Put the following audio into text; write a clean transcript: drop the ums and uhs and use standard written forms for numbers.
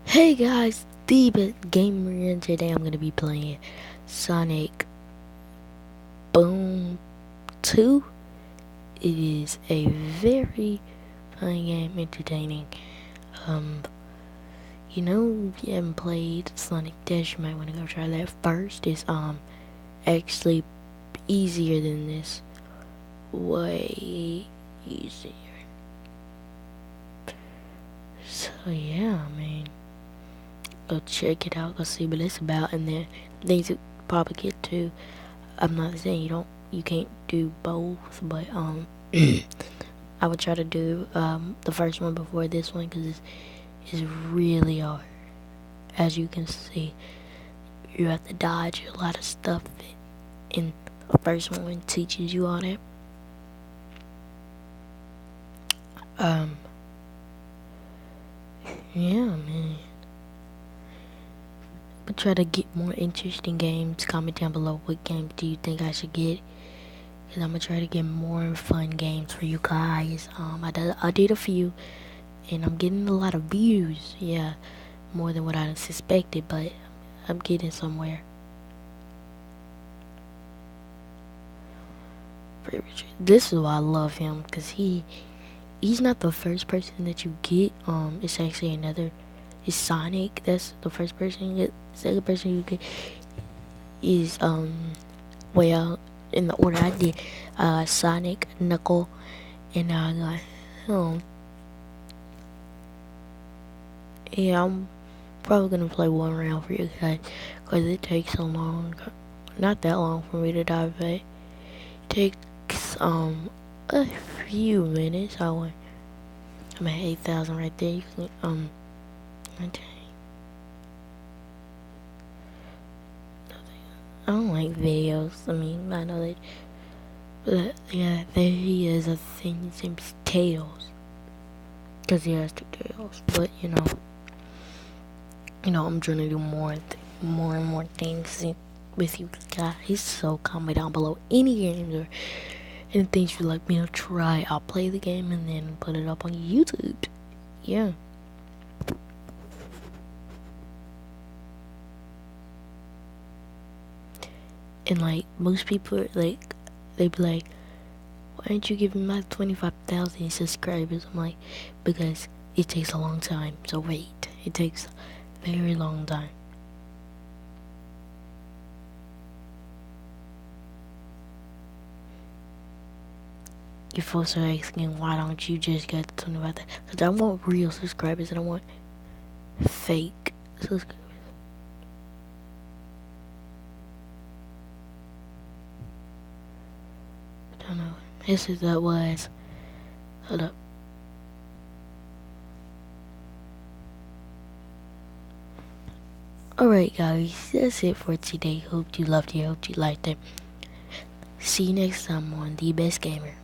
Hey guys, the best gamer, and today I'm gonna be playing Sonic Boom 2. It is a very fun game, entertaining. Um, if you haven't played Sonic Dash, you might want to go try that first. It's actually easier than this, way easier. So yeah, go check it out, go see what it's about, and then things you probably get to. I'm not saying you can't do both, but I would try to do the first one before this one because it's really hard. As you can see, you have to dodge a lot of stuff. In the first one teaches you all that. Um, yeah, man. But try to get more interesting games. Comment down below what games do you think I should get. Cause I'm gonna try to get more fun games for you guys. I did a few, and I'm getting a lot of views. Yeah, more than what I suspected, but I'm getting somewhere. This is why I love him, cause he's not the first person that you get. It's actually another. It's Sonic. That's the first person you get. Second person you get is well, in the order I did, Sonic, Knuckle, and I got yeah, I'm probably gonna play one round for you guys, cause it takes so long. Not that long for me to die, but it takes a few minutes. I'm at 8,000 right there. You can okay. I don't like videos. I know that, but yeah, there he is. I think his name's Tails, cause he has two tails. But I'm trying to do more and more things with you guys. So comment down below any games or any things you'd like me to try. I'll play the game and then put it up on YouTube. Yeah. And like most people, like they be like, "Why aren't you giving my 25,000 subscribers?" I'm like, because it takes a long time. So wait, it takes a very long time. You folks are asking, why don't you just get 25,000? Because I want real subscribers and I want fake subscribers. I don't know. This is that was. Hold up. Alright guys, that's it for today. Hope you loved it, hope you liked it. See you next time on The Best Gamer.